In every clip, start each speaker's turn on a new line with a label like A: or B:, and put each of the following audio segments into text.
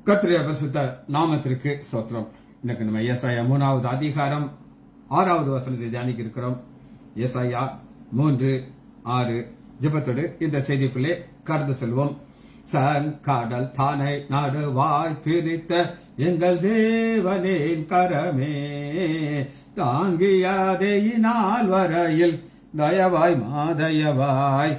A: கர்த்தருடைய பரிசுத்த நாமத்திற்கு ஸ்தோத்திரம். இன்னைக்கு நம்ம ஏசாயா 3வது அதிகாரம் 6வது வசனத்தை தியானிக்க இருக்கிறோம். ஏசாயா 3:6 ஜெபத்தோடு இந்த செய்திக்குள்ளே கடந்து செல்வோம். கடல் தானை நடுவாய் பிரித்த எங்கள் தேவனின் கரமே, தாங்கியாதையினால் வரையில் தயவாய் மாதயவாய்,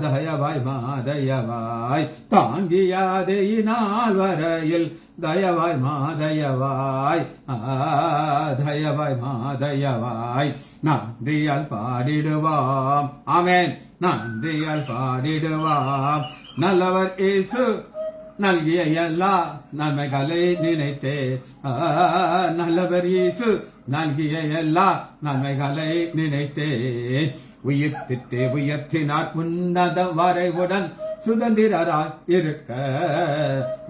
A: தயவாய் மாதயவாய், தாங்கியாதையினால் வரையில் தயவாய் மாதயவாய், தயவாய் மாதயவாய். நன்றியால் பாடிடுவாம், ஆமென், நன்றியால் பாடிடுவாம். நல்லவர் இயேசு நல்கிய எல்லா நன்மைகளை நினைத்தே, நல்லவர் இயேசு நல்கிய எல்லா நன்மைகளை நினைத்தே, உயிர்ப்பித்தே உயர்த்தினார் உன்னதம் வரைவுடன் சுதந்திரராய் இருக்க,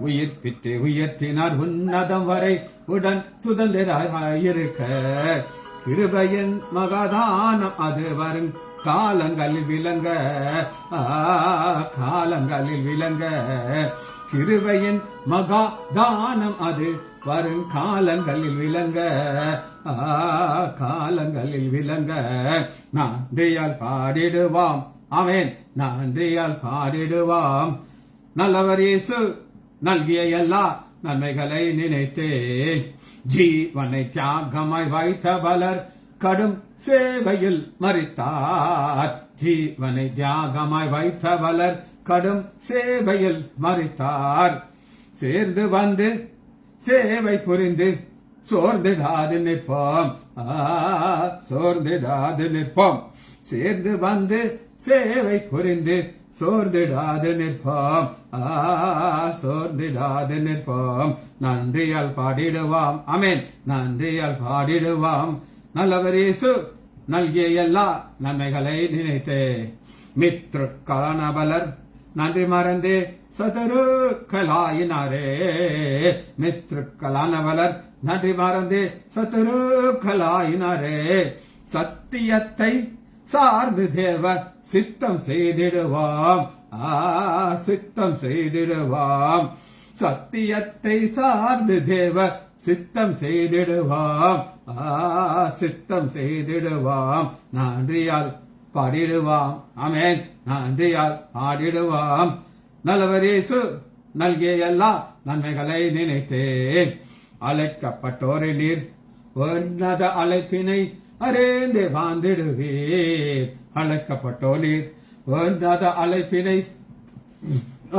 A: உயிர்ப்பித்தே உயர்த்தினார் உன்னதம் வரை உடன் சுதந்திரராய் இருக்க. கிருபையின் மகாதானம் அது வரும் காலங்களில் விளங்க, காலங்களில் விளங்க. கிருபையின் மகாதானம் அது வரும் காலங்களில் விளங்க, காலங்களில் விளங்க. நன்றியால் பாடிடுவாம், ஆமென், நன்றியால் பாடிடுவாம். நல்லவர் இயேசு நல்கிய எல்லா நன்மைகளை நினைத்தே, ஜீவனை தியாகமாய் வைத்த பலர் கடும் சேவையில் மரித்தார். ஜீவனை தியாகமாய் வைத்த பலர் கடும் சேவையில் மரித்தார். சேர்ந்து வந்து சேவை புரிந்து சோர்ந்திடாது நிற்போம், சோர்ந்திடாது நிற்போம். சேர்ந்து வந்து சேவை புரிந்து சோர்ந்திடாது நிற்போம், சோர்ந்திடாது நிற்போம். நன்றியால் பாடிடுவாம், ஆமென், நன்றியால் பாடிடுவாம். நல்லவர் இயேசு நல்கிய எல்லா நன்மைகளை நினைத்தே, மித்ருக்களான பலர் நன்றி மறந்தே சத்துருக்களாயினாரே, மித்ருக்களான பலர் நன்றி மறந்தே சத்துருக்களாயினாரே. சத்தியத்தை சார்ந்து தேவ சித்தம் செய்திடுவாம், சித்தம் செய்திடுவாம். சத்தியத்தை சார்ந்து தேவ சித்தம் செய்திடுவாம், சித்தம் செய்திடுவாம். நன்றியால் பாடிடுவாம், ஆமென், நன்றியால் பாடிடுவாம். நல்லவர் இயேசு நல்கிய எல்லா நன்மைகளை நினைத்தே, அழைக்கப்பட்டோரை நீர் உன்னத அழைப்பினை அறிந்து வாழ்ந்திடுவீர். அழைக்கப்பட்டோர் நீர் உன்னத அழைப்பினை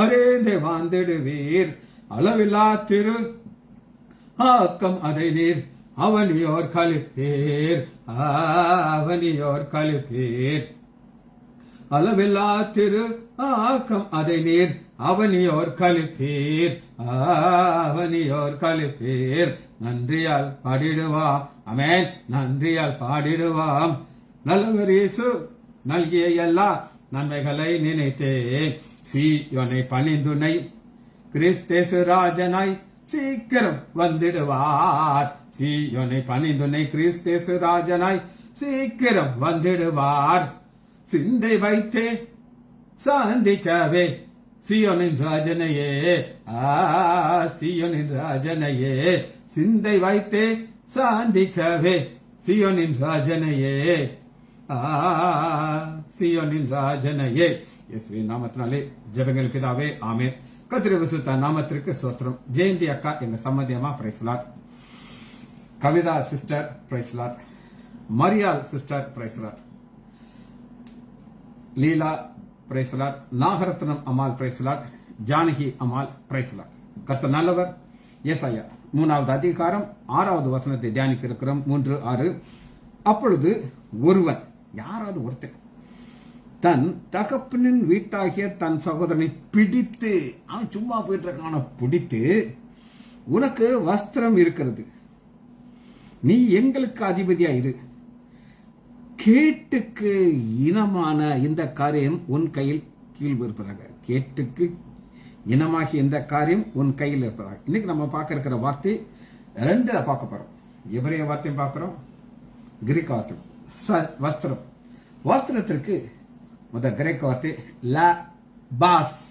A: அறிந்து வாழ்ந்திடுவீர். அளவில்லா திரு ஆக்கம் அதை நீர் அவனியோர் கழிப்பீர், அவனியோர் கழிப்பீர். அளவில்லா திரு ஆக்கம் அதை நீர் அவனியோர் கழிப்பீர், அவனியோர் கழிப்பீர். நன்றியால் பாடிடுவாம், ஆமென், நன்றியால் பாடிடுவாம். நல்லவர் இயேசு நல்கிய எல்லா நன்மைகளை நினைத்தே, சீயோனை பணிந்துனை கிறிஸ்தேசு ராஜனாய் சீக்கிரம் வந்திடுவார். சீயோனை பணிந்துனை கிறிஸ்தேசு ராஜனாய் சீக்கிரம் வந்திடுவார். சிந்தை வைத்தே சாந்திக்கவே சீயோனின் ராஜனையே, சீயோனின் ராஜனையே. சிந்தை வைத்தே சாந்திக்கவே சீயோனின் ராஜனையே, சீயோனின் ராஜனையே. இயேசுவின் நாமத்தினாலே ஜெபங்கள் பிதாவே, ஆமென். கர்த்தருடைய பரிசுத்த நாமத்திற்கு ஸ்தோத்திரம். ஜெயந்தி அக்கா எங்க சம்மதியமா பிரைஸ்லாட், கவிதா சிஸ்டர் பிரைஸ்லாட், மரியாள் சிஸ்டர் பிரைஸ்லாட், லீலா பிரைஸ்லாட், நாகரத்னம் அம்மாள் பிரைஸ்லாட், ஜானகி அம்மாள் பிரைஸ்லாட். கர்த்தர் நல்லவர். ஏசாயா 3வது அதிகாரம் 6வது வசனத்தை தியானிக்க இருக்கிறோம். 3:6. அப்பொழுது ஒருவன், யாராவது ஒருத்தன், தன் தகப்பனின் வீட்டாகிய தன் சகோதரனை பிடித்து, அவன் சும்மா போயிட்டு இருக்கான, பிடித்து, உனக்கு வஸ்திரம் இருக்கிறது, நீ எங்களுக்கு அதிபதியா இரு, கேட்டுக்கு இனமான இந்த காரியம் உன் கையில் கீழ் இருப்பதாக. கேட்டுக்கு இனமாகி இந்த காரியம் உன் கையில் இருப்பதாக. இன்னைக்கு நம்ம பார்க்க இருக்கிற வார்த்தை 2 பார்க்க போறோம். எபிரேய வார்த்தையும் பார்க்கிறோம், கிரீக்க வார்த்தை. வஸ்திரம், வஸ்திரத்திற்கு முதல் கிரேக்க வார்த்தை லபாஸ்,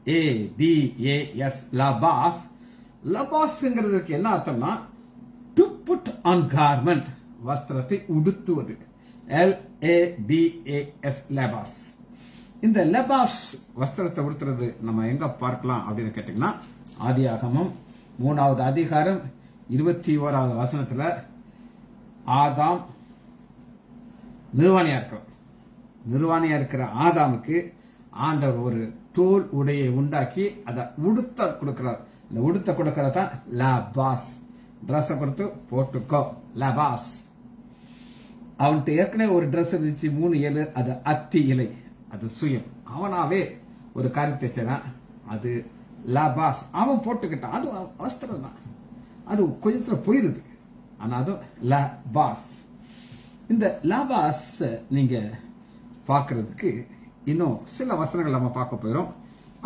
A: LABAS, லபாஸ். லபாஸ்ங்கிறதுக்கு என்ன அர்த்தம்னா டு புட் ஆன் கார்மெண்ட், வஸ்திரத்தை உடுத்துவது. LABAS, லபாஸ். இந்த லபாஸ் வஸ்திரத்தை உடுத்துறது நம்ம எங்க பார்க்கலாம் அப்படின்னு கேட்டீங்கன்னா ஆதியாகமம் 3வது அதிகாரம் 21வது வசனத்துல ஆதாம் நிர்வாணியா இருக்கிற ஆதாமுக்கு ஆண்டவர் ஒரு தோல் உடையை உண்டாக்கி அதை உடுத்த கொடுக்கிறார். இந்த உடுத்த கொடுக்கறதான் லபாஸ். டிரெஸ் கொடுத்து போட்டுக்கோ, லபாஸ். அவன்கிட்ட ஏற்கனவே ஒரு டிரெஸ் இருந்துச்சு 3 அது அத்தி இலை, அது சுயம். அவனாவே ஒரு காரியத்தை செய்யறான், அது லபாஸ். அவன் போட்டுக்கிட்டான், அது வஸ்திரம் தான். அது கொஞ்சத்துல போயிருது, ஆனா அதுவும் லபாஸ். இந்த லபாஸ் நீங்க பாக்குறதுக்கு இன்னும் சில வசனங்கள் நம்ம பார்க்க போயிடும்.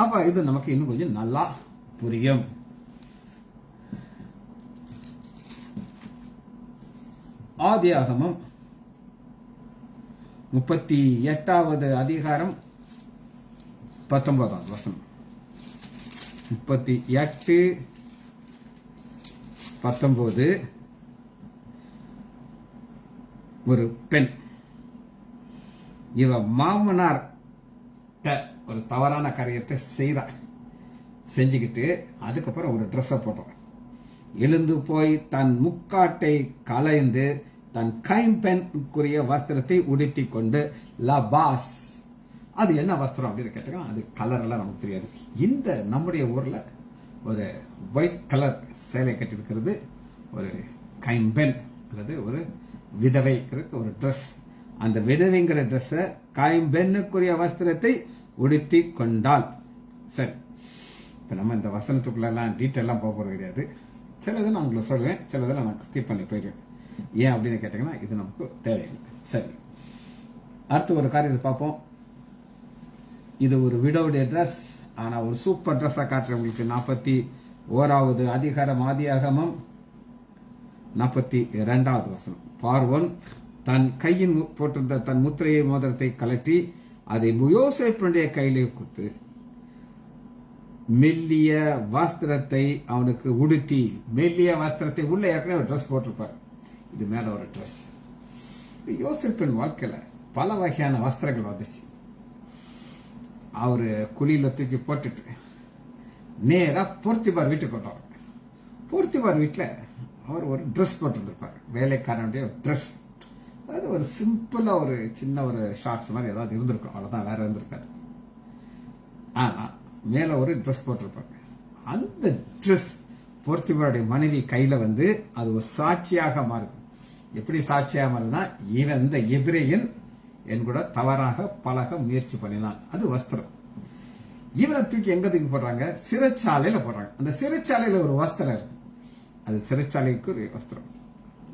A: அப்ப இது நமக்கு இன்னும் கொஞ்சம் நல்லா புரியும். ஆதியாகமம் 38வது அதிகாரம் 19வது வசனம். 38:19. ஒரு பெண் இவ மாமனார் ஒரு தவறான காரியத்தை செஞ்சுக்கிட்டு அதுக்கப்புறம் ஒரு ட்ரெஸ்ஸை போட்டோம். எழுந்து போய் தன் முக்காட்டை களைந்து தன் கைம்பெண்குரிய வஸ்திரத்தை உடுத்தி கொண்டு லபாஸ். அது என்ன வஸ்திரம் அப்படின்னு கேட்டீங்கன்னா அது கலர் எல்லாம் நமக்கு தெரியாது. இந்த நம்முடைய ஊர்ல ஒரு ஒயிட் கலர் சேலை கட்டிருக்கிறது ஒரு கைம்பெண் அல்லது ஒரு விதவை ஒரு ட்ரெஸ். அந்த விதவைங்கிற ட்ரெஸ் கைம்பெண்ணுக்குரிய வஸ்திரத்தை உடுத்தி கொண்டாள். சரி, இப்ப நம்ம இந்த வசனத்துக்குள்ள எல்லாம் டீட்டெயிலாம் போக போறது கிடையாது. சிலது நான் உங்களுக்கு சொல்லுவேன், சிலதெல்லாம் நான் ஸ்கிப் பண்ணி போயிடுவேன். ஏன் அப்படின்னு கேட்டீங்கன்னா இது நமக்கு தேவையில்லை. சரி, அடுத்து ஒரு காரியத்தை பார்ப்போம். இது ஒரு விடோவுடைய ட்ரெஸ், ஆனா ஒரு சூப்பர் ட்ரெஸ்ஸா காட்டுறவங்களுக்கு 41வது அதிகாரம் ஆதியாகமம் 42வது வசனம். பார்வோன் தன் கையின் போட்டிருந்த தன் முத்திரையை மோதிரத்தை கலட்டி அதை யோசேப்புடைய கையிலே கொடுத்து மெல்லிய வஸ்திரத்தை அவனுக்கு உடுத்தி, மெல்லிய வஸ்திரத்தை உள்ள ஏற்கனவே ஒரு ட்ரெஸ் போட்டிருப்பார், இது மேல ஒரு ட்ரெஸ். யோசேப்பின் வாழ்க்கையில பல வகையான வஸ்திரங்கள் வந்துச்சு. அவரு குழியில தூக்கி போட்டுட்டு நேரா போர்த்திபார் வீட்டுக்கு கொண்டாரு. போர்த்திபார் வீட்டுல அவர் ஒரு ட்ரெஸ் போட்டிருந்திருப்பார், வேலைக்காரனுடைய ட்ரெஸ். அதாவது ஒரு சிம்பிளா ஒரு சின்ன ஒரு ஷார்ட்ஸ் மாதிரி ஏதாவது இருந்திருக்கும், அவ்வளவுதான், வேற இருந்திருக்காது. ஆனா மேல ஒரு ட்ரெஸ் போட்டிருப்பாங்க. அந்த ட்ரெஸ் போர்த்திபாருடைய மனைவி கையில வந்து அது ஒரு சாட்சியாக மாறுது. எப்படி சாட்சியாக மாறுதுன்னா, இவன் இந்த எபிரேயன் என் கூட தவறாக பழக முயற்சி பண்ணினான். அது வஸ்திரம். இவனை தூக்கி எங்க தூக்கி போடுறாங்க? சிறைச்சாலையில போடுறாங்க. அந்த சிறைச்சாலையில ஒரு வஸ்திரம் இருக்கு, அது சிறைச்சாலைக்கு ஒரு வஸ்திரம்.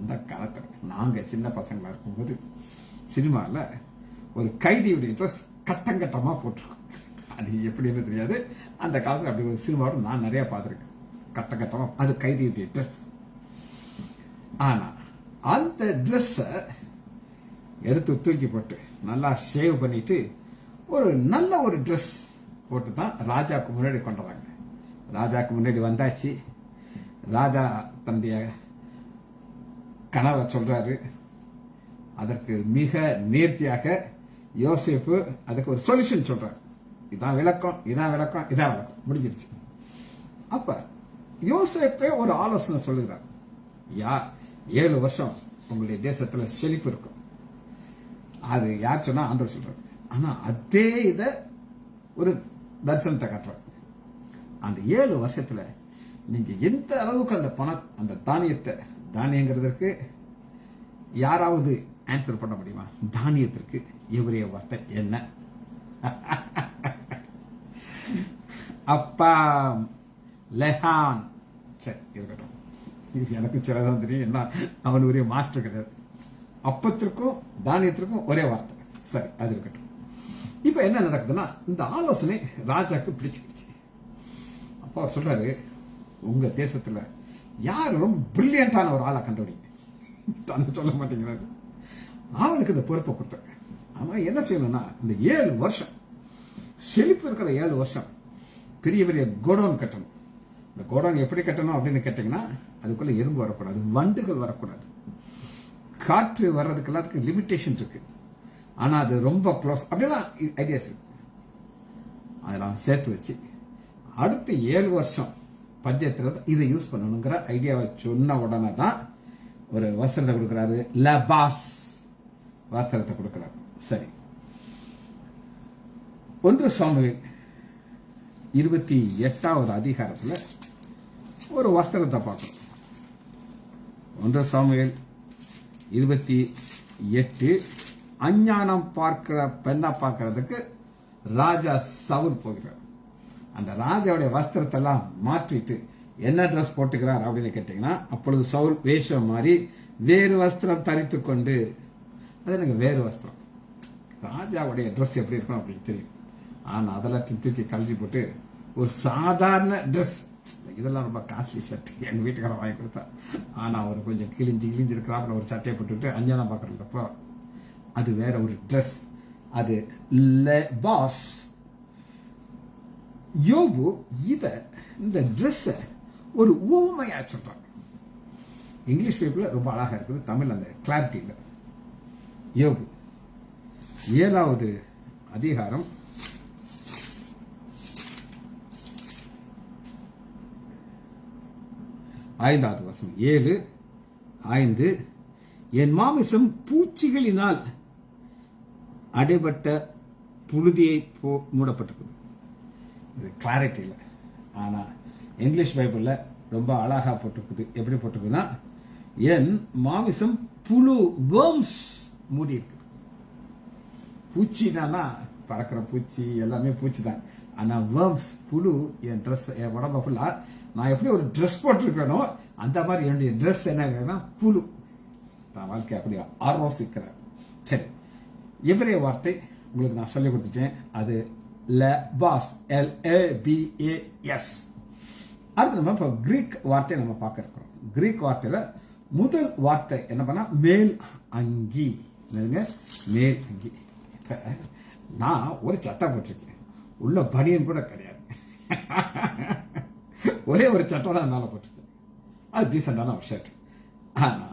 A: இந்த காலத்துல நாங்க சின்ன பசங்களா இருக்கும்போது சினிமால ஒரு கைதியுடைய ட்ரெஸ் கட்டங்கட்டமா போட்டிருக்கோம். அது எப்படின்னு தெரியாது, அந்த காலத்துல அப்படி ஒரு சினிமாவோட நான் நிறைய பார்த்திருக்கேன். கட்டமா அது கைதியுடைய ட்ரெஸ். ஆனா அந்த ட்ரெஸ் எடுத்து தூக்கி போட்டு நல்லா ஷேவ் பண்ணிட்டு ஒரு நல்ல ஒரு ட்ரெஸ் போட்டு தான் ராஜாவுக்கு முன்னாடி கொண்டு வராங்க. ராஜாவுக்கு முன்னாடி வந்தாச்சு. ராஜா தன்னுடைய கனவை சொல்றாரு. அதற்கு மிக நேர்த்தியாக யோசேப்பு அதுக்கு ஒரு சொல்யூஷன் சொல்றாரு. இதான் விளக்கம், இதான் விளக்கம், இதான் விளக்கம், முடிஞ்சிருச்சு. அப்ப யோசேப்பே ஒரு ஆலோசனை சொல்லுகிறார். 7 வருஷம் உங்களுடைய தேசத்துல செழிப்பு இருக்கும். அது யார் சொன்னா? ஆண்டவர் சொல்றாரு. ஆனா அதே இத ஒரு தரிசனத்தை காட்டுறாரு. அந்த 7 வருஷத்துல நீங்க எந்த அளவுக்கு அந்த பணம், அந்த தானியங்கிறதுக்கு யாராவது ஆன்சர் பண்ண முடியுமா? தானியத்திற்கு எவரிய வார்த்தை என்ன? அப்பா லெஹான். சரி, இருக்கட்டும், இது எனக்கு சிலதான் தெரியும். என்ன, அவன் ஒரே மாஸ்டர் கிடையாது. அப்பத்திற்கும் தானியத்திற்கும் ஒரே வார்த்தை. சரி, அது இருக்கட்டும். இப்ப என்ன நடக்குதுன்னா, இந்த ஆலோசனை ராஜாக்கு பிடிச்சிருச்சு. அப்பா அவர் சொல்றாரு, உங்க தேசத்துல யார் ரொம்ப பிரில்லியண்டான ஒரு ஆளை கண்டுபிடிங்க. தன்னை சொல்ல மாட்டேங்கிறாரு. அவனுக்கு இந்த பொறுப்பை கொடுத்தாங்க. ஆனா என்ன செய்யணும்னா, இந்த 7 வருஷம் செழிப்பு இருக்கிற 7 வருஷம் பெரிய பெரிய கோடவுன் கட்டணும். இந்த கோடவுன் எப்படி கட்டணும் அப்படின்னு கேட்டீங்கன்னா, அதுக்குள்ள எறும்பு வரக்கூடாது, வண்டுகள் வரக்கூடாது, காற்று வர்றதுக்கு எல்லாத்துக்கும் லிமிட்டேஷன் இருக்கு. ஆனா அது ரொம்ப க்ளோஸ், அப்படிதான் ஐடியாஸ் இருக்கு. அதெல்லாம் சேர்த்து வச்சு அடுத்த 7 வருஷம் பஞ்சாயத்துல இதை யூஸ் பண்ணணுங்கிற ஐடியாவை சொன்ன உடனே தான் ஒரு வஸ்திரத்தை கொடுக்கிறாரு, லபாஸ் வஸ்திரத்தை கொடுக்கிறாரு. சரி, 1 சாமுவேல் 28வது அதிகாரத்துல ஒரு வஸ்திரத்தை பார்க்கணும். 1 சாமுவேல் 28 அஞ்ஞானம் பார்க்கிற பெண்ணா பார்க்கறதுக்கு ராஜா சவுல் போகிறார். அந்த ராஜாவுடைய வஸ்திரத்தை எல்லாம் மாற்றிட்டு என்ன ட்ரெஸ் போட்டுக்கிறார் அப்படின்னு கேட்டீங்கன்னா, அப்பொழுது சவுல் வேஷம் மாறி வேறு வஸ்திரம் தரித்து கொண்டு, அது எனக்கு வேறு வஸ்திரம், ராஜாவுடைய ட்ரெஸ் எப்படி இருக்கும் அப்படின்னு தெரியும். ஆனா அதெல்லாம் தூக்கி கழிச்சு போட்டு ஒரு சாதாரண ட்ரெஸ், இதெல்லாம் ரொம்ப காஸ்ட்லி ஷர்ட் எங்க வீட்டுக்காரன் வாங்கி கொடுத்தா, ஆனா அவர் கொஞ்சம் கிழிஞ்சு இருக்கிறாப்புல ஒரு சட்டையை போட்டுட்டு அஞ்சானா பாக்குறப்போ அது வேற ஒரு ட்ரெஸ், அது லெபாஸ். யோபு இந்த ட்ரெஸ் ஒரு உவமையா சொல்றாங்க. இங்கிலீஷ் பேப்பர்ல ரொம்ப அழகா இருக்குது, தமிழ் அந்த கிளாரிட்டி இல்லை. யோபு 7வது அதிகாரம் 5வது வசனம். 7:5 என் மாமிசம் பூச்சிகளினால் அடைபட்ட புழுதியை மூடப்பட்டிருக்குது. இது கிளாரிட்டி இல்லை, ஆனா இங்கிலீஷ் பைபிள்ல ரொம்ப அழகா போட்டிருக்குது. எப்படி போட்டிருக்குதுன்னா, என் மாமிசம் புழு வேர்ம்ஸ் மூடி இருக்குது. பூச்சினா பறக்கிற பூச்சி எல்லாமே பூச்சி தான், ஆனா வேர்ம்ஸ் புழு என் ட்ரெஸ், என் உடம்பு ஃபுல்லா நான் எப்படி ஒரு ட்ரெஸ் போட்டிருக்கேனோ அந்த மாதிரி என்னுடைய ட்ரெஸ் என்ன புழு. நான் வாழ்க்கை அப்படி ஆரோசிக்கிறேன். சரி, எபிரேய வார்த்தை உங்களுக்கு நான் சொல்லிக் கொடுத்துட்டேன், அது லெபாஸ், LABAS. அடுத்து நம்ம இப்போ கிரீக் வார்த்தையை நம்ம பார்க்க இருக்கிறோம். கிரீக் வார்த்தையில முதல் வார்த்தை என்ன பண்ணா, மேல் அங்கி. மேல் அங்கி. நான் ஒரு சட்டை போட்டிருக்கேன், உள்ள பனியன் கூட கிடையாது, ஒரே ஒரு சட்டை தான் என்னால போட்டிருக்கேன், அது டீசெண்டான ஒரு ஷர்ட். ஆனா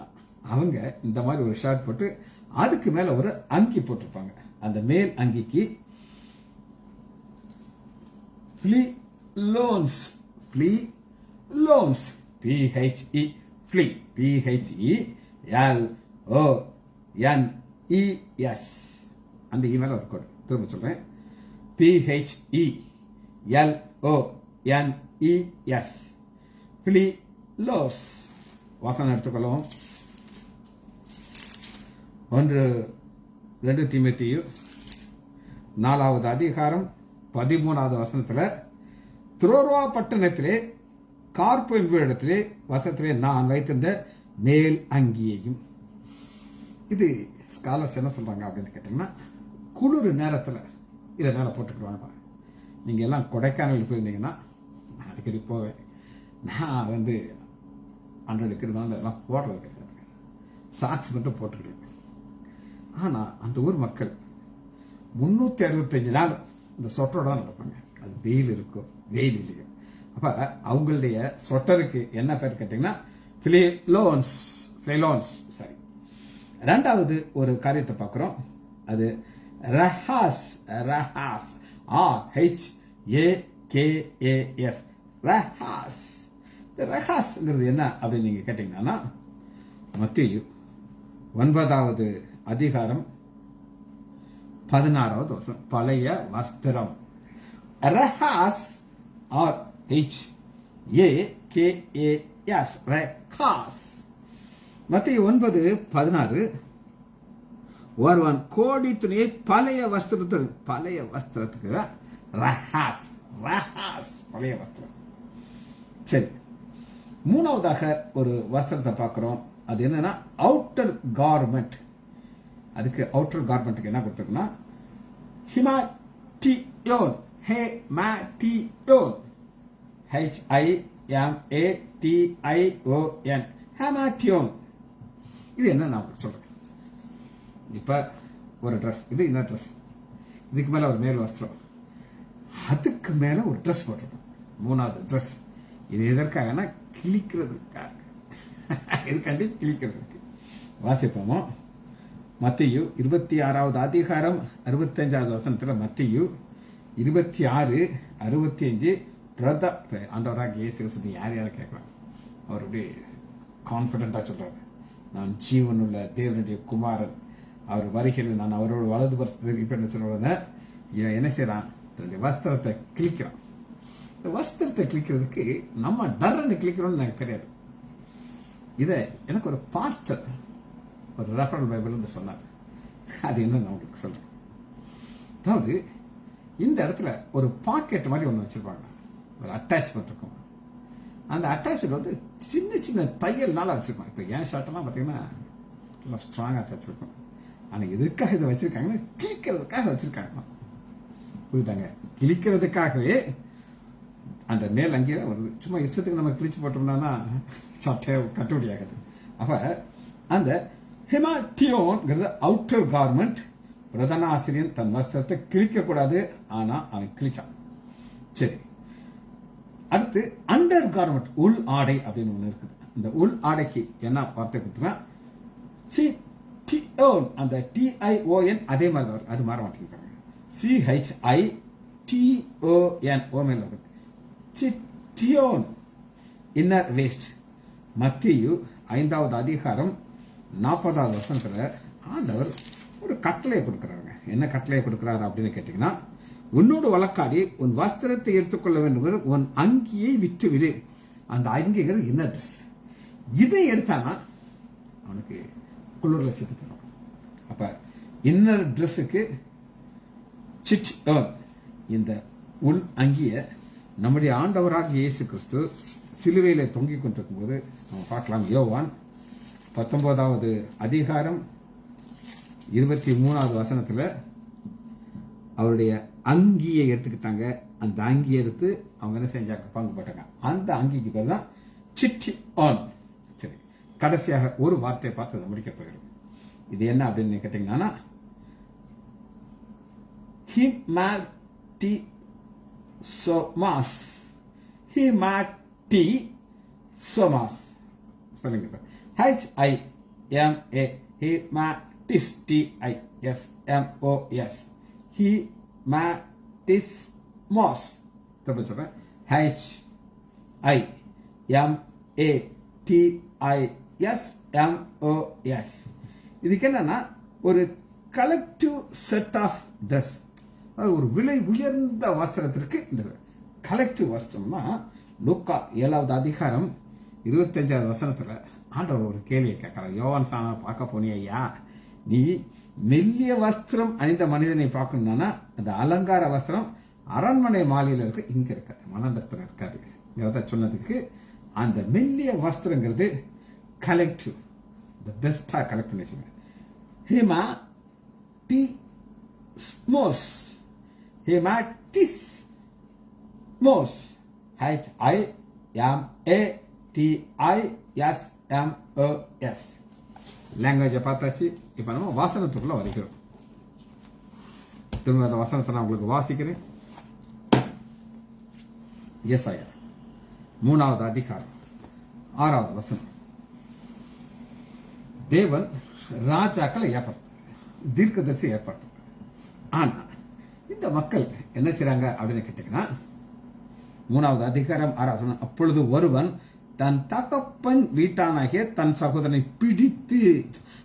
A: அவங்க இந்த மாதிரி ஒரு ஷர்ட் போட்டு அதுக்கு மேல ஒரு அங்கி போட்டிருப்பாங்க. அந்த மேல் அங்கிக்கு ஃப்ளீலோன்ஸ், ஃப்ளீலோன்ஸ், PHE, ஃப்ளீ, PHELONES. அந்த மேல ஒரு கோடு, திரும்ப சொல்றேன், PHELONES, ஃப்ளீலோஸ். வாசனை எடுத்துக்கொள்ளும். 1 தீமோத்தேயு 4வது அதிகாரம் 13வது வசனத்துல, துரோவா பட்டணத்திலே கார்ப்பு என்பவரிடத்திலே வசத்திலே நான் வைத்திருந்த மேல் அங்கியையும். இது ஸ்காலர்ஸ் என்ன சொல்றாங்க அப்படின்னு கேட்டீங்கன்னா, குளிர் நேரத்துல இதை மேல போட்டுக்கிடுவாங்க. நீங்க எல்லாம் கொடைக்கானல் போயிருந்தீங்கன்னா, நான் அடிக்கடி போவேன், நான் 100 இருக்கிறதுனால எல்லாம் போடுறது கிடையாது, சாக்ஸ் மட்டும் போட்டுக்கிடுவேன். ஆனா அந்த ஊர் மக்கள் 365 நாள் இந்த சொட்டரோட தான் நடப்பாங்க. அது வெயில் இருக்கும், வெயில் இல்லையோ. அப்ப அவங்களுடைய சொட்டருக்கு என்ன பேர் கேட்டீங்கன்னா, ஃப்ளீலோன்ஸ். சரி, 2வது ஒரு காரியத்தை பார்க்கிறோம், அது ரஹாஸ். RHAKAS, ரஹாஸ். ரஹாஸ்ங்கிறது என்ன அப்படின்னு நீங்க கேட்டீங்கன்னா, மத்தேயு 9வது அதிகாரம் 16வது வசனம், பழைய வஸ்திரம். ரஹாஸ், RHAKAS, ரஹாஸ். மத்தேயு 9:16 ஒருவன் கோடி துணியை பழைய வஸ்திரத்துக்கு ரஹாஸ், பழைய வஸ்திரம். சரி, 3வதாக ஒரு வஸ்திரத்தை பார்க்கிறோம், அது என்னன்னா அவுட்டர் கார்மெண்ட். அதுக்கு அவுட்டர் கார்மெண்ட்டுக்கு என்ன கொடுத்துருக்குன்னா, ஹிமாட்டியோன், HIMATION, ஹேமாட்டியோன். இது என்ன நான் சொல்றேன். இப்ப ஒரு ட்ரெஸ், இது என்ன ட்ரெஸ், இதுக்கு மேல ஒரு மேல் வஸ்திரம், அதுக்கு மேல ஒரு ட்ரெஸ் போட்டிருப்போம். மூணாவது ட்ரெஸ். இது எதற்காகனா கிழிக்கிறதுக்காக. இதுக்காண்டி கிழிக்கிறதுக்கு. வாசிப்போமோ. மத்தேயு 26வது அதிகாரம் 65வது வசனத்தில் மத்தேயு 26:65 ஆண்டவராக இயேசு கிறிஸ்து யார் கேட்கலாம். அவர் அப்படியே கான்பிடண்டா சொல்றாரு, நான் ஜீவனுள்ள தேவனுடைய குமாரன், அவர் வருகையில் நான் அவரோட வலது பரிசுத்தத்தில் இருப்பேன்னு சொன்ன உடனே இவன் என்ன செய்யறான், தன்னுடைய வஸ்திரத்தை கிழிக்கிறான். இந்த வஸ்திரத்தை கிழிக்கிறதுக்கு நம்ம டர்ன்னு கிழிக்கிறோம்னு எனக்கு கிடையாது. இதை எனக்கு ஒரு பாஸ்டர் ஒரு ரெஃபரல் பைபிள் இருந்து சொன்னார். அது என்ன நான் உங்களுக்கு சொல்றேன். அதாவது இந்த இடத்துல ஒரு பாக்கெட் மாதிரி ஒன்று வச்சிருப்பாங்க, ஒரு அட்டாச்மெண்ட் இருக்கும். அந்த அட்டாச்மெண்ட் வந்து சின்ன சின்ன தையல்னால வச்சிருக்கோம். இப்போ என் ஷர்ட்டெல்லாம் பார்த்தீங்கன்னா நல்லா ஸ்ட்ராங்காக தைச்சிருக்கோம். ஆனால் எதுக்காக இதை வச்சிருக்காங்கன்னா கிழிக்கிறதுக்காக வச்சிருக்காங்க. புரியுதாங்க? கிழிக்கிறதுக்காகவே அந்த மேல் அங்கேயே வருது. சும்மா இஷ்டத்துக்கு நம்ம கிழிச்சு போட்டோம்னா சட்டையை கட்டுப்படி ஆகுது. அப்ப அந்த ஹெமாட்டியோன்ங்கிறது அவுட்டர் கார்மெண்ட். பிரதான ஆசிரியன் தன் வஸ்திரத்தை கிழிக்க கூடாது, ஆனா அவன் கிழிச்சான். சரி, அடுத்து அண்டர் கார்மெண்ட், உள் ஆடை அப்படின்னு ஒண்ணு இருக்குது. இந்த உள் ஆடைக்கு என்ன வார்த்தை கொடுத்தா சிடிஓன், அந்த டிஐஓஎன் அதே மாதிரி தான், அது மாற மாட்டேங்கிறாங்க. CHITON ஓமேல இருக்கு. சிட்டியோன் இன்னர் வேஸ்ட். மத்தேயு 5வது அதிகாரம் 40வது வசனத்துல ஆண்டவர் ஒரு கட்டளையை கொடுக்கிறாங்க. என்ன கட்டளையை கொடுக்கிறாரு அப்படின்னு கேட்டீங்கன்னா, உன்னோடு வழக்காடி உன் வஸ்திரத்தை எடுத்துக்கொள்ள வேண்டும், உன் அங்கியை விட்டு விடு. அந்த அங்கிகள் இன்னர் ட்ரெஸ். இதை எடுத்தானா அவனுக்கு குளிர்ல செத்து போயிடும். அப்ப இன்னர் ட்ரெஸ்ஸுக்கு சிட் இந்த உள் அங்கிய நம்முடைய ஆண்டவராக இயேசு கிறிஸ்து சிலுவையில தொங்கிக் கொண்டிருக்கும் போது நம்ம பார்க்கலாம். யோவான் 19வது அதிகாரம் 23வது வசனத்துல அவருடைய அங்கியை எடுத்துக்கிட்டாங்க. அந்த அங்கியை எடுத்து அவங்க என்ன செஞ்சாங்க, பங்கு போட்டாங்க. அந்த அங்கிக்கு பேர் தான் சிட்டி ஆன். சரி, கடைசியாக ஒரு வார்த்தையை பார்த்து அதை முடிக்க போயிடும். இது என்ன அப்படின்னு கேட்டீங்கன்னா, ஹிமாட்டிசோமாஸ். ஹிமாட்டிசோமாஸ் சொல்லுங்க. HIMA HIMATISMOS. ஹிமாட்டிஸ்மோஸ். திரும்ப சொல்றேன், HIMATISMOS. இதுக்கு என்னன்னா ஒரு கலெக்டிவ் செட் ஆஃப் ட்ரெஸ். ஒரு விலை உயர்ந்த வஸ்திரத்திற்கு இந்த கலெக்டிவ் வஸ்திரம்னா, லூக்கா 7வது அதிகாரம் 25வது வசனத்துல ஆண்டவர் ஒரு கேள்வியை கேட்கிறார். யோவான் சாண பார்க்க போனியா, நீ மெல்லிய வஸ்திரம் அணிந்த மனிதனை பார்க்கணும்னா அந்த அலங்கார வஸ்திரம் அரண்மனை மாலையில இருக்கு, இங்க இருக்க மனந்தத்துல இருக்காது. சொன்னதுக்கு அந்த மெல்லிய வஸ்திரங்கிறது கலெக்டிவ், பெஸ்டா கலெக்ட் பண்ணி வச்சுங்க. ஹிமாட்டிஸ்மோஸ். ஹிமாட்டிஸ்மோஸ். HIMATISMOS. லாங்குவேஜை பார்த்தாச்சு. இப்ப நம்ம வாசனத்துக்குள்ள வருகிறோம். திரும்ப அந்த வசனத்தை நான் உங்களுக்கு வாசிக்கிறேன். ஏசாயா 3வது அதிகாரம் 6வது வசனம். தேவன் ராஜாக்களை ஏற்படுத்த, தீர்க்கதரிசி ஏற்படுத்த. ஆனா இந்த மக்கள் என்ன செய்றாங்க அப்படின்னு கேட்டீங்கன்னா, 3வது அதிகாரம் 6வது வசனம். அப்பொழுது ஒருவன் தன் தகப்பன் வீட்டானாகிய தன் சகோதரனை பிடித்து,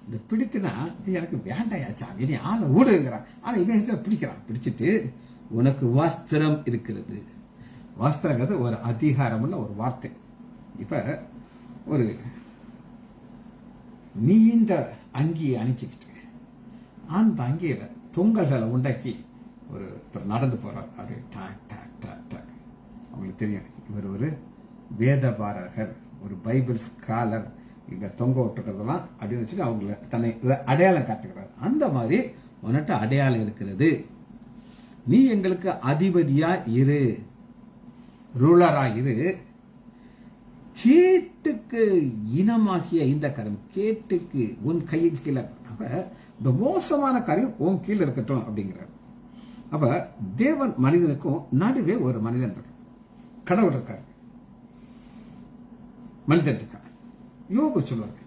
A: இந்த பிடித்துனா எனக்கு வேண்டாயாச்சா, இனி ஆளை ஊடுங்கிறான். ஆனா இவன் பிடிக்கிறான். பிடிச்சிட்டு, உனக்கு வஸ்திரம் இருக்கிறது. வஸ்திரங்கிறது ஒரு அதிகாரம் உள்ள ஒரு வார்த்தை. இப்ப ஒரு நீண்ட அங்கியை அணிச்சுக்கிட்டு அந்த அங்கியில தொங்கல்களை உண்டாக்கி ஒருத்தர் நடந்து போறார். அப்படி டாக் டாக் டாக் டாக். அவங்களுக்கு தெரியும் இவர் ஒரு வேதபாரகர், ஒரு பைபிள் ஸ்காலர். இங்க தொங்க விட்டுறதெல்லாம் அப்படின்னு வச்சுட்டு அவங்கள தன்னை அடையாளம் காட்டுகிறார். அந்த மாதிரி உன்னிட்ட அடையாளம் இருக்கிறது. நீ எங்களுக்கு அதிபதியா இரு, ரூலரா இரு. கேட்டுக்கு இனமாகிய இந்த கரம், கேட்டுக்கு உன் கையில் கீழே. அப்ப இந்த மோசமான காரியம் உன் கீழே இருக்கட்டும் அப்படிங்கிறார். அப்ப தேவன் மனிதனுக்கும் நடுவே ஒரு மனிதன் இருக்கு. கடவுள் இருக்காரு, மனிதன் இருக்கான். யோபு சொல்லுவாங்க,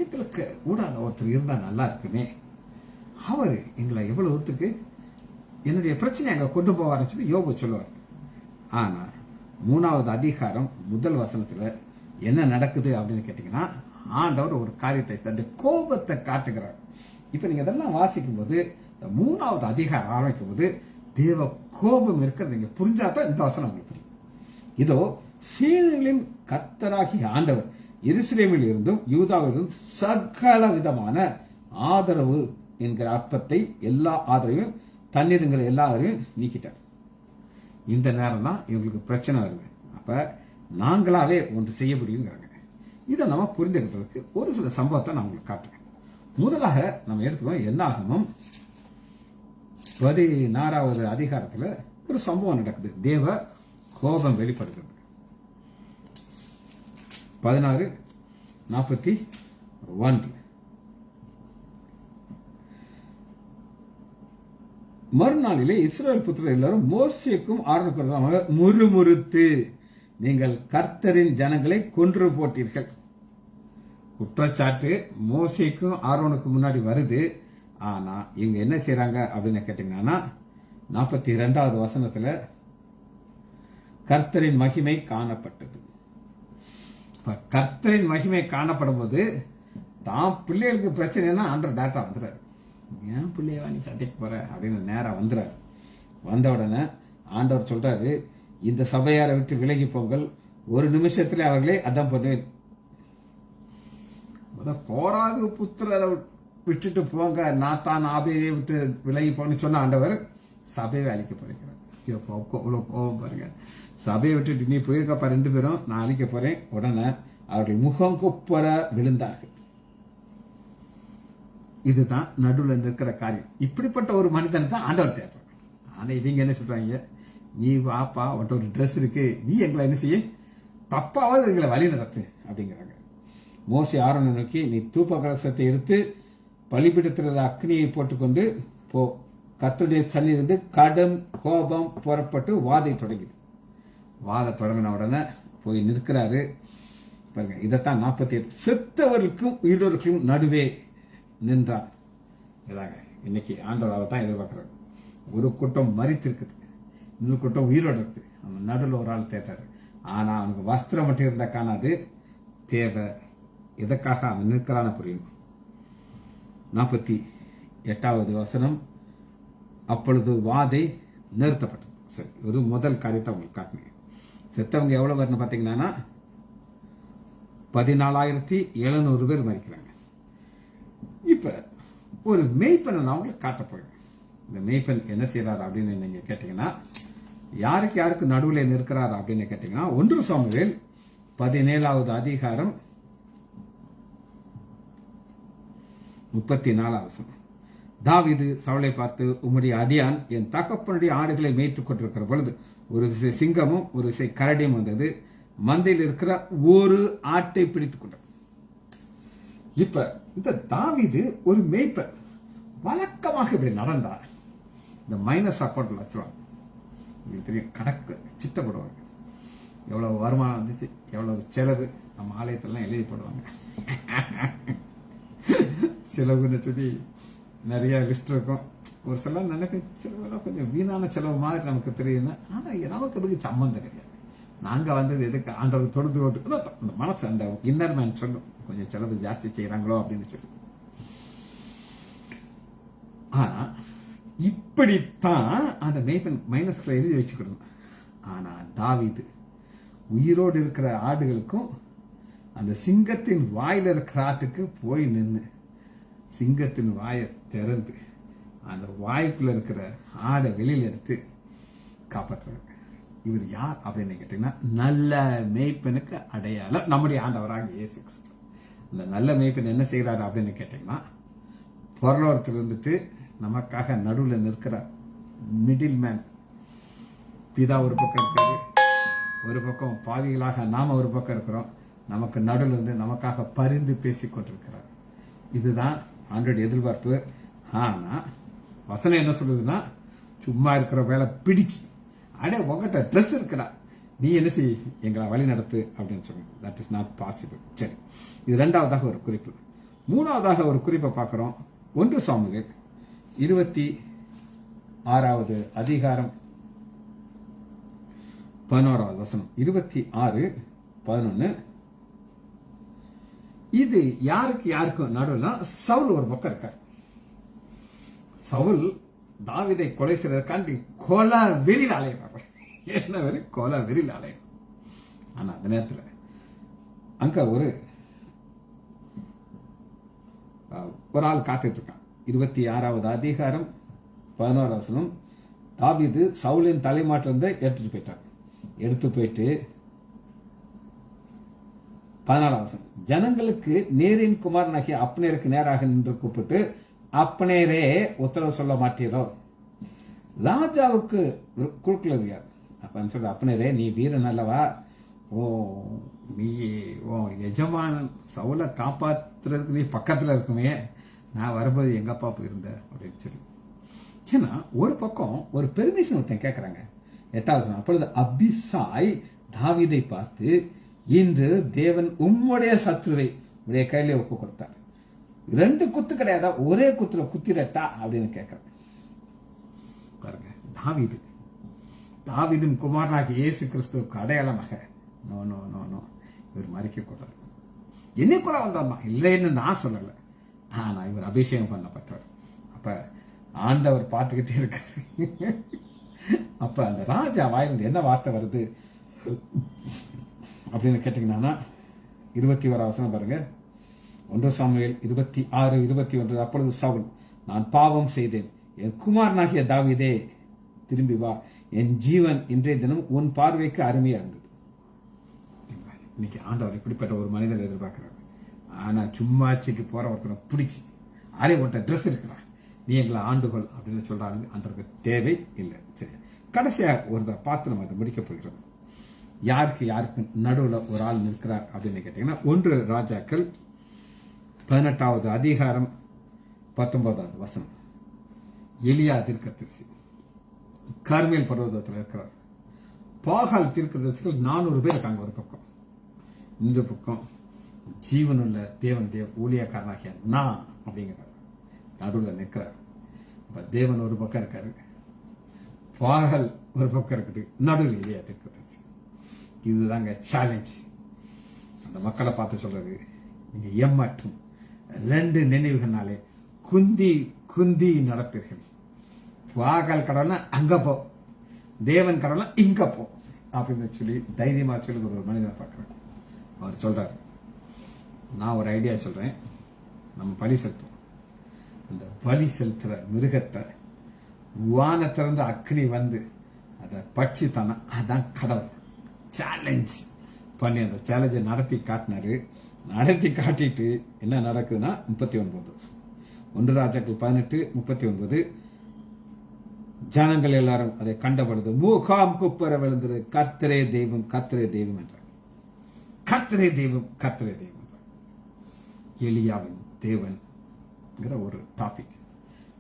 A: எங்களுக்கு ஊடால ஒருத்தர் இருந்தா நல்லா இருக்குமே, அவர் எங்களை எவ்வளவு தூரத்துக்கு என்னுடைய பிரச்சனை அங்க கொண்டு போவார்னு சொல்லி யோபு சொல்லுவார். ஆனா 3வது அதிகாரம் 1 வசனத்துல என்ன நடக்குது அப்படின்னு கேட்டீங்கன்னா, ஆண்டவர் ஒரு காரியத்தை தன்னுடைய கோபத்தை காட்டுகிறார். இப்ப நீங்க இதெல்லாம் வாசிக்கும் போது 3வது அதிகாரம் ஆரம்பிக்கும் போது தேவ கோபம் இருக்கிறது நீங்க புரிஞ்சாதான் இந்த வசனம் உங்களுக்கு புரியும். இதோ சேனைகளின் கர்த்தராகிய ஆண்டவர் எருசலேமில் இருந்தும் யூதாவிலிருந்தும் சகல விதமான ஆதரவு என்கிற அற்பத்தை எல்லா ஆதரவையும் தண்ணீருங்கிற எல்லா ஆதரவையும் நீக்கிட்டார். இந்த நேரம் தான் இவங்களுக்கு பிரச்சனை வருது. அப்ப நாங்களாவே ஒன்று செய்ய முடியுங்கிறாங்க. இதை நம்ம புரிந்துக்கிறதுக்கு ஒரு சில சம்பவத்தை நான் உங்களுக்கு காட்டுறேன். முதலாக நம்ம எடுத்துக்கோம், என்னாகமம் 16வது அதிகாரத்துல ஒரு சம்பவம் நடக்குது. தேவ கோபம் வெளிப்படுகிறது. 16:41 மறுநாளிலே இஸ்ரவேல் புத்திரர் எல்லாரும் மோசேக்கும் ஆரோனுக்கும் முறுமுறுத்து, நீங்கள் கர்த்தரின் ஜனங்களை கொன்று போட்டீர்கள். குற்றச்சாட்டு மோசேக்கும் ஆரோனுக்கும் முன்னாடி வருது. ஆனா இவங்க என்ன செய்யறாங்க அப்படின்னு கேட்டீங்கன்னா, 42வது வசனத்துல கர்த்தரின் மகிமை காணப்பட்டது. கர்த்தரின் மகிமை காணப்படும் போது தான் பிள்ளைகளுக்கு பிரச்சனைனா ஆண்டவர் டாக்டர் வந்துடுறாரு. ஏன் பிள்ளையா நீ சண்டைக்கு போற அப்படின்னு நேரம் வந்துடுறாரு. வந்த உடனே ஆண்டவர் சொல்றாரு, இந்த சபையாரை விட்டு விலகி போங்கள், ஒரு நிமிஷத்துல அவர்களே அதான் பண்ணுவேன். கோராகு புத்திரரை விட்டுட்டு போங்க, நாத்தான் ஆபேயை விட்டு விலகி போன்னு சொன்ன ஆண்டவர் சபையை அழிக்க போறேங்கிறார். அவ்வளவு கோபம் பாருங்க. சபையை விட்டுட்டு நீ போயிருக்கப்பா 2 பேரும், நான் அழிக்க போறேன். உடனே அவர்கள் முகம் குப்புற விழுந்தார்கள். இதுதான் நடுவில் இருக்கிற காரியம். இப்படிப்பட்ட ஒரு மனிதன் தான் ஆண்டவர் தேடுறார். ஆனா இவங்க என்ன சொல்றாங்க, நீ வாப்பா, உன்ட்ட ஒரு ட்ரெஸ் இருக்கு, நீ எங்களை என்ன செய்ய, தப்பாவது எங்களை வழி நடத்து அப்படிங்கிறாங்க. மோசே ஆரோனை நோக்கி, நீ தூப கலசத்தை எடுத்து பலிபீடத்தில் அக்னியை போட்டுக்கொண்டு போ. கர்த்தருடைய சன்னிதிலிருந்து கடும் கோபம் புறப்பட்டு வாதை தொடங்கிது. வாத தொடங்கின உடனே போய் நிற்கிறாரு பாருங்க. இதைத்தான் 48 செத்தவர்களுக்கும் உயிரோருக்கும் நடுவே நின்றார். இதாங்க இன்னைக்கு ஆண்டவர் தான் எதிர்பார்க்கிறார். ஒரு கூட்டம் மரித்திருக்குது, இன்னொரு கூட்டம் உயிரோடு இருக்குது. அவன் நடுவில் ஒரு ஆள் தேட்டாரு. ஆனா அவனுக்கு வஸ்திரம் மட்டும் இருந்தா காணாது, தேவை எதற்காக அவன் நிற்கிறான்னு புரியணும். 48வது வசனம், அப்பொழுது வாதை நிறுத்தப்பட்டது. சரி, ஒரு முதல் காரியத்தை உங்களுக்கு காட்டினேன். செத்தவங்க எவ்வளவு வரணும் பாத்தீங்கன்னா 14,700 பேர் மறிக்கிறாங்க. இப்ப ஒரு மெய்ப்பெண்ணை நான் உங்களுக்கு காட்ட போறேன். இந்த மெய்ப்பெண் என்ன செய்யறாரு அப்படின்னு நீங்க கேட்டீங்கன்னா, யாருக்கு நடுவில் நிற்கிறார் அப்படின்னு கேட்டீங்கன்னா, 1 சாமுவேல் 17வது அதிகாரம் 34வது வசனம். தாவீது சவுலை பார்த்து, உம்முடைய அடியான் என் தகப்பனுடைய ஆடுகளை மேய்த்துக் கொண்டிருக்கிற பொழுது ஒரு விசை சிங்கமும் ஒரு விசை கரடியும் வந்தது, மந்தையில் இருக்கிற ஒரு ஆட்டை பிடித்துக் கொண்டது. இப்ப இந்த தாவீது ஒரு மேய்ப்பர், வழக்கமாக இப்படி நடந்தார். இந்த மைனஸ் அக்கௌண்ட்ல வச்சுருவாங்க, உங்களுக்கு தெரியும், கணக்கு சிட்ட போடுவாங்க. எவ்வளவு வருமானம் வந்துச்சு, எவ்வளவு செலவு, நம்ம ஆலயத்திலாம் எழுதி போடுவாங்க. செலவுன்னு சொல்லி நிறைய லிஸ்ட் இருக்கும். ஒரு சில நினைக்க செலவெல்லாம் கொஞ்சம் வீணான செலவு மாதிரி நமக்கு தெரியுது. ஆனா நமக்கு அதுக்கு சம்பந்தம் கிடையாது. நாங்க வந்தது எதுக்கு, ஆண்டவர் தொழுது ஓட்டு அந்த மனசு, அந்த இன்னர் மேன் சொல்லும், கொஞ்சம் செலவு ஜாஸ்தி செய்யறாங்களோ அப்படின்னு சொல்லி. ஆனா இப்படித்தான் அந்த மேய்ப்பன் மைனஸ்ல எழுதி வச்சுக்கணும். ஆனா தாவீது உயிரோடு இருக்கிற ஆடுகளுக்கும் அந்த சிங்கத்தின் வாயில இருக்கிற ஆட்டுக்கு போய் நின்று சிங்கத்தின் வாயை திறந்து அந்த வாய்க்குள்ள இருக்கிற ஆடை வெளியில எடுத்து காப்பாற்றுறாரு. இவர் யார் அப்படின்னு கேட்டீங்கன்னா, நல்ல மேய்ப்பனுக்கு அடையாளம் நம்முடைய ஆண்டவராக இயேசு கிறிஸ்து. அந்த நல்ல மேய்ப்பன் என்ன செய்யறாரு அப்படின்னு கேட்டீங்கன்னா, பொருளாதாரத்தில் இருந்துட்டு நமக்காக நடுவில் நிற்கிற மிடில் மேன். பிதா ஒரு பக்கம் இருக்காரு, ஒரு பக்கம் பாவிகளாக நாம ஒரு பக்கம் இருக்கிறோம், நமக்கு நடுவில் இருந்து நமக்காக பரிந்து பேசிக் கொண்டிருக்கிறார். இதுதான் ஆண்டோட எதிர்பார்ப்பு. ஆனா வசனம் என்ன சொல்லுதுன்னா, சும்மா இருக்கிற வேலை பிடிச்சு, அடே உங்ககிட்ட ட்ரெஸ் இருக்குடா, நீ என்ன செய், எங்களை வழி நடத்து அப்படின்னு சொல்லுங்க. That is not possible. சரி, இது 2வது ஒரு குறிப்பு. 3வது ஒரு குறிப்பை பார்க்கிறோம். 1 சாமுவேல் 26வது அதிகாரம் 11வது வசனம். 26:11. இது யாருக்கும் நடுவுல சவுல் ஒரு பக்கம் இருக்கார். சவுல் தாவீதை கொலை செய்வதற்காண்டி கொலை வெறியில் அலைகிறார். என்ன வெறி? கொலை வெறியில் அலைகிறார். ஆனா அந்த நேரத்தில் அங்க ஒரு ஆள் காத்துட்டு இருக்கான். 26வது அதிகாரம் 11வது வசனம். தாவீது சவுலின் தலைமாட்டிலிருந்து எடுத்துட்டு போயிட்டார். எடுத்து போயிட்டு 14வது வசனம். ஜனங்களுக்கு நேரின் குமாரனாகிய அப்னேருக்கு நேராக நின்று கூப்பிட்டு, அப்னேரே உத்தரவு சொல்ல மாட்டீரோ? ராஜாவுக்கு குறுக்கிறது யார்? அப்ப சொல்ற, அப்னேரே நீ வீரன் அல்லவா? ஓ நீ எஜமானன் சவுலை காப்பாத்துறதுக்கு நீ பக்கத்துல இருக்குமே, நான் வரும்போது எங்க அப்பா போயிருந்த அப்படின்னு சொல்லி. ஏன்னா ஒரு பக்கம் ஒரு பெர்மிஷன் ஒருத்தன் கேட்கறாங்க. 8வது. அப்பொழுது அபிசாய் தாவீதை பார்த்து, இன்று தேவன் உம்முடைய சத்துருவை உடைய கையில ஒப்பு கொடுத்தார். 2 குத்து கிடையாதா, ஒரே குத்துல குத்திரட்டா அப்படின்னு கேட்கிறேன். பாருங்க, தாவீதின் குமாரனாகிய இயேசு கிறிஸ்துவுக்கு அடையாளமாக நோ நோ நோ நோ இவர் மறிக்க கூடாது. என்னைக்குள்ள வந்தார் இல்லைன்னு நான் சொல்லல, ஆனா இவர் அபிஷேகம் பண்ணப்பட்டவர். அப்ப ஆண்டவர் பார்த்துக்கிட்டே இருக்காரு. அப்ப அந்த ராஜா வாயிலிருந்து என்ன வார்த்தை வருது அப்படின்னு கேட்டீங்கன்னா, 21வது வசனம் பாருங்க. 1 சாமுவேல் 26:21. அப்பொழுது சவுல், நான் பாவம் செய்தேன், என் குமாரனாகிய தாவீதே திரும்பி வா, என் ஜீவன் இன்றைய தினம் உன் பார்வைக்கு அருமையா இருந்தது. இன்னைக்கு ஆண்டவர் இப்படிப்பட்ட ஒரு மனிதர் எதிர்பார்க்கிறார். ஆனா சும்மாச்சிக்கு போற ஒருத்தனை பிடிச்சி ஆடை ஓட்ட ட்ரெஸ் இருக்கிறான், நீ எங்களை ஆண்டுகொள் அப்படின்னு சொல்றாங்க. அன்றதுக்கு தேவை இல்லை. சரி, கடைசியா ஒரு பார்த்து நம்ம அதை முடிக்க போகிறோம். யாருக்கு நடுவில் ஒரு ஆள் நிற்கிறார் அப்படின்னு கேட்டீங்கன்னா, 1 ராஜாக்கள் 18வது அதிகாரம் 19வது வசனம். எலியா தீர்க்கதரிசி கர்மேல் பர்வதத்தில் இருக்கிறார். பாகால் தீர்க்கதரிசிகள் 400 பேர் இருக்காங்க ஒரு பக்கம். இந்த பக்கம் ஜீவனுள்ள தேவனுடைய ஊழியக்காரனாகிய நான் அப்படிங்கிறார் நடுவில் நிற்கிறார். தேவன் ஒரு பக்கம் இருக்காரு, பாகல் ஒரு பக்கம் இருக்குது, நடுவில் எலியா தீர்க்கதரிசி. இதுதாங்க சேலஞ்ச். அந்த மக்களை பார்த்து சொல்றது, நீங்க ஏமாற்றும் 2 நினைவுகள்னாலே குந்தி குந்தி நடப்பீர்கள். பாகல் கடவுள்னா அங்க போ, தேவன் கடவுள்னா இங்க போ அப்படின்னு சொல்லி தைரியமா சொல்லி ஒரு மனிதனை பார்க்கிறேன். அவர் சொல்றாரு, நான் ஒரு ஐடியா சொல்றேன், நம்ம பலி செலுத்துவோம். அந்த பலி செலுத்துற மிருகத்தை வானத்திறந்த அக்னி வந்து அதை பட்சி தானே, அதான் கடவுள். சேலஞ்ச் பண்ணி அந்த சேலஞ்சை நடத்தி காட்டினாரு. நடத்தி காட்டிட்டு என்ன நடக்குதுன்னா, 39 1 ராஜாக்கள் 18:39. ஜனங்கள் எல்லாரும் அதை கண்டபொழுது மூகாம் குப்பர விழுந்தது, கர்த்தரே தெய்வம், கர்த்தரே தெய்வம் என்றார். கர்த்தரே தெய்வம், கர்த்தரே தெய்வம். எலியாவின் தேவன் ஒரு டாபிக்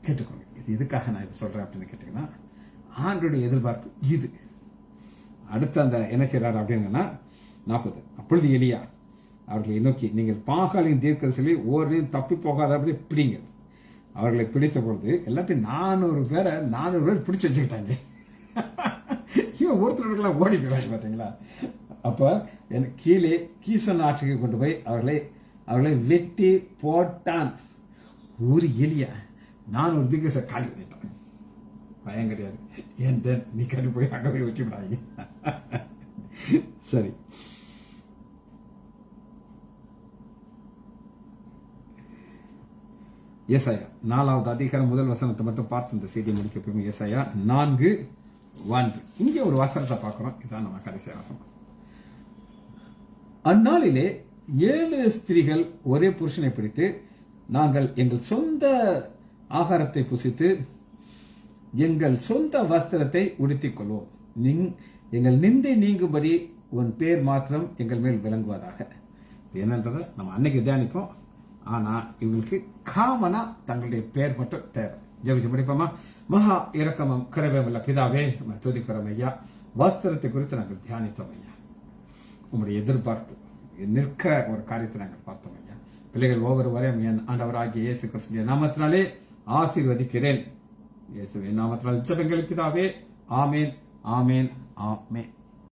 A: கேட்டுக்கோங்க. இது எதுக்காக நான் இது சொல்றேன் அப்படின்னு கேட்டீங்கன்னா, ஆண்டோடைய எதிர்பார்ப்பு இது. அடுத்த அந்த என்ன செய்யறாரு அப்படின்னா 40. அப்பொழுது எலியா அவர்களை நோக்கி, நீங்கள் பாகாலின் தீர்க்கதரிசிகளை ஓரினையும் தப்பி போகாத அப்படி பிடிங்க. அவர்களை பிடித்த பொழுது எல்லாத்தையும் 400 பேர் பிடிச்சு வச்சுக்கிட்டாங்க. இவன் ஒருத்தருக்கெல்லாம் ஓடிக்கிறாங்க பார்த்தீங்களா. அப்ப கீழே கீசன் ஆற்றுக்கு கொண்டு போய் அவர்களை வெட்டி போட்டான். ஒரு எலியா 400 தீர்க்கதரிசியை காலி பண்ணிட்டான். பயம் கிடையாது, ஏன் நீ கண்டு போய் அங்க போய் வெட்டி விடாதீங்க. சரி, ஏசாயா 4வது அதிகாரம் 1 வசனத்தை மட்டும் பார்த்து இந்த செய்தியை முடிக்க போய் ஏசாயா 4:1. இங்கே ஒரு வசனத்தை பார்க்கிறோம். இதான் நம்ம கடைசி வசனம். அந்நாளிலே 7 ஸ்திரீகள் ஒரே புருஷனை பிடித்து, நாங்கள் எங்கள் சொந்த ஆகாரத்தை புசித்து எங்கள் சொந்த வஸ்திரத்தை உடுத்திக் கொள்வோம், எங்கள் நிந்தை நீங்கும்படி உன் பேர் மாத்திரம் எங்கள் மேல் விளங்குவதாக. என்னன்றதை நம்ம அன்னைக்கு தியானிப்போம். ஆனா இவங்களுக்கு காமனா தங்களுடைய பேர் மட்டும் தேவை. ஜெபிச்சு படிப்போமா? மகா இரக்கமும் கிருபையுமுள்ள பிதாவே, துதிக்கிறோம் ஐயா. வஸ்திரத்தை குறித்து நாங்கள் தியானித்தோம் ஐயா. உங்களுடைய எதிர்பார்ப்பு நிற்க ஒரு காரியத்தை நாங்கள் பார்த்தோம் ஐயா. பிள்ளைகள் ஒவ்வொருவரையும் என் ஆண்டவராகிய இயேசு கிறிஸ்துவின் நாமத்தினாலே ஆசீர்வதிக்கிறேன். இயேசுவின் நாமத்தினால் ஜெபங்கள் பிதாவே. ஆமேன், ஆமேன், ஆமேன்.